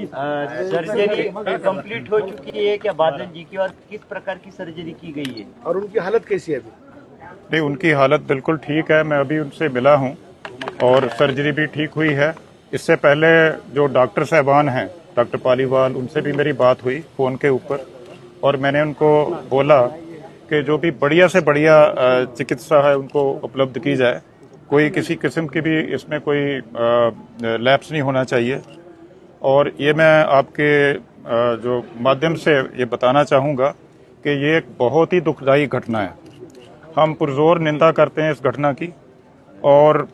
Surgery complete हो चुकी है क्या बादल जी की, और किस प्रकार की सर्जरी की गई है और उनकी हालत कैसी है अभी? नहीं, उनकी हालत बिल्कुल ठीक है। मैं अभी उनसे मिला हूं और सर्जरी भी ठीक हुई है। इससे पहले जो डॉक्टर साहबान हैं, डॉक्टर पालीवाल, उनसे भी मेरी बात हुई फ़ोन के ऊपर, और मैंने उनको बोला कि जो भी बढ़िया से बढ़िया चिकित्सा है उनको उपलब्ध की जाए। कोई किसी किस्म की भी इसमें कोई लैप्स नहीं होना चाहिए। और ये मैं आपके जो माध्यम से ये बताना चाहूँगा कि ये एक बहुत ही दुखदायी घटना है। हम पुरजोर निंदा करते हैं इस घटना की, और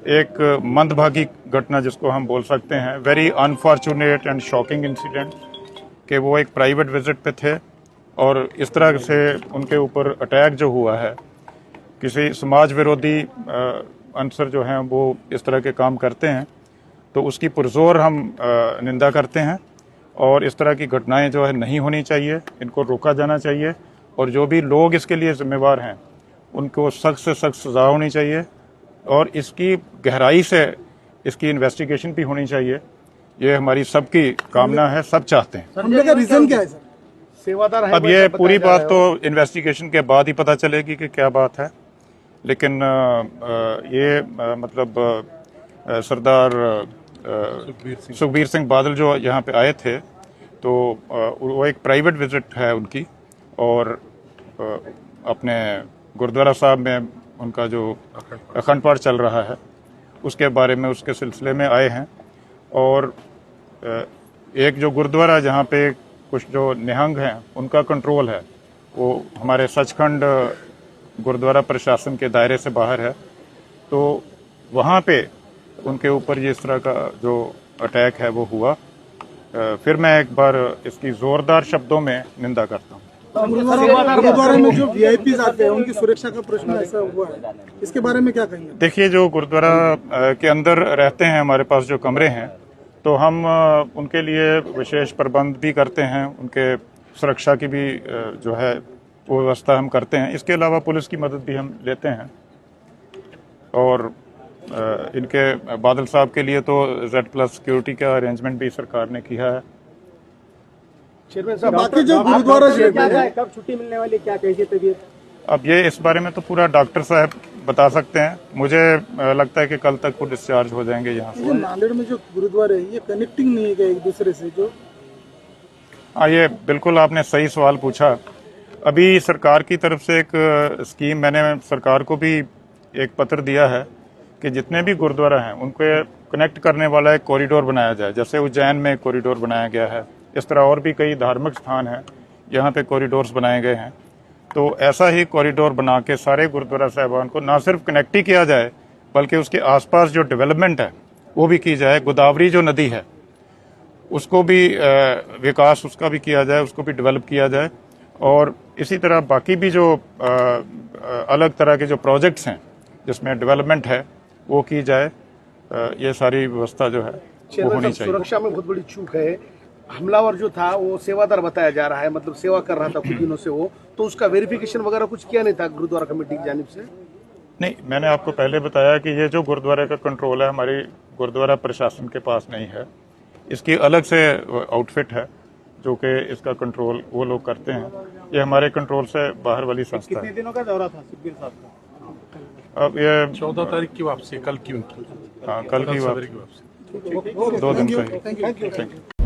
एक मंदभागी घटना जिसको हम बोल सकते हैं, very unfortunate and shocking incident, कि वो एक प्राइवेट विजिट पे थे और इस तरह से उनके ऊपर अटैक जो हुआ है, किसी समाज विरोधी अनसर जो हैं वो इस तरह के काम करते हैं, तो उसकी पुरजोर हम निंदा करते हैं। और इस तरह की घटनाएं जो है नहीं होनी चाहिए, इनको रोका जाना चाहिए, और जो भी लोग इसके लिए जिम्मेवार हैं उनको सख्त से सख्त सजा होनी चाहिए, और इसकी गहराई से इसकी इन्वेस्टिगेशन भी होनी चाहिए। ये हमारी सबकी कामना है, सब चाहते हैं। हमले का रीजन क्या है सर? सेवादार है। अब ये पूरी बात तो इन्वेस्टिगेशन के बाद ही पता चलेगी कि क्या बात है, लेकिन ये मतलब सरदार सुखबीर सिंह बादल जो यहाँ पे आए थे, तो वो एक प्राइवेट विजिट है उनकी, और अपने गुरुद्वारा साहब में उनका जो अखंड पाठ चल रहा है उसके बारे में, उसके सिलसिले में आए हैं। और एक जो गुरुद्वारा जहाँ पे कुछ जो निहंग हैं उनका कंट्रोल है, वो हमारे सचखंड गुरुद्वारा प्रशासन के दायरे से बाहर है, तो वहाँ पे उनके ऊपर ये इस तरह का जो अटैक है वो हुआ। फिर मैं एक बार इसकी जोरदार शब्दों में निंदा करता हूँ। गुरुद्वारे में जो वीआईपी आते हैं उनकी सुरक्षा का प्रश्न ऐसा हुआ है, इसके बारे में क्या कहेंगे? देखिए, जो गुरुद्वारा के अंदर रहते हैं, हमारे पास जो कमरे हैं, तो हम उनके लिए विशेष प्रबंध भी करते हैं, उनके सुरक्षा की भी जो है वो व्यवस्था हम करते हैं। इसके अलावा पुलिस की मदद भी हम लेते हैं, और इनके बादल साहब के लिए तो Z+ सिक्योरिटी का अरेंजमेंट भी सरकार ने किया है। चेयरमैन साहब, बाकी जो गुरुद्वारा कब छुट्टी मिलने वाली, क्या कैसी तबीयत? अब ये इस बारे में तो पूरा डॉक्टर साहब बता सकते हैं। मुझे लगता है कि कल तक वो डिस्चार्ज हो जाएंगे यहाँ से। नांदेड़ में जो गुरुद्वारे है ये कनेक्टिंग नहीं है एक दूसरे से जो? हाँ, ये बिल्कुल आपने सही सवाल पूछा। अभी सरकार की तरफ से एक स्कीम, मैंने सरकार को भी एक पत्र दिया है कि जितने भी गुरुद्वारा हैं उनको कनेक्ट करने वाला एक कॉरिडोर बनाया जाए। जैसे उज्जैन में एक कॉरिडोर बनाया गया है, इस तरह और भी कई धार्मिक स्थान हैं यहाँ पे कॉरिडोर्स बनाए गए हैं। तो ऐसा ही कॉरिडोर बना के सारे गुरुद्वारा साहिबान को ना सिर्फ कनेक्ट ही किया जाए, बल्कि उसके आसपास जो डेवलपमेंट है वो भी की जाए। गोदावरी जो नदी है उसको भी विकास उसका भी किया जाए, उसको भी डेवलप किया जाए। और इसी तरह बाकी भी जो अलग तरह के जो प्रोजेक्ट्स हैं जिसमें डेवलपमेंट है वो की जाए। ये सारी व्यवस्था जो है वो होनी चाहिए। सुरक्षा में बहुत बड़ी चूक है। हमलावर जो था वो सेवादार बताया जा रहा है, मतलब सेवा कर रहा था कुछ दिनों से वो, तो उसका वेरिफिकेशन वगैरह कुछ किया नहीं था गुरुद्वारा कमेटी की जानिब से? नहीं, मैंने आपको पहले बताया कि ये जो गुरुद्वारे का कंट्रोल है हमारी गुरुद्वारा प्रशासन के पास नहीं है। इसकी अलग से आउटफिट है जो कि इसका कंट्रोल वो लोग करते हैं। ये हमारे कंट्रोल से बाहर वाली संस्था है। कितने दिनों का दौरा था सुखबीर साहब का? अब ये 14 तारीख की वापसी, कल की उनकी। हाँ, कल की वापसी, 2 दिन का ही। Thank you.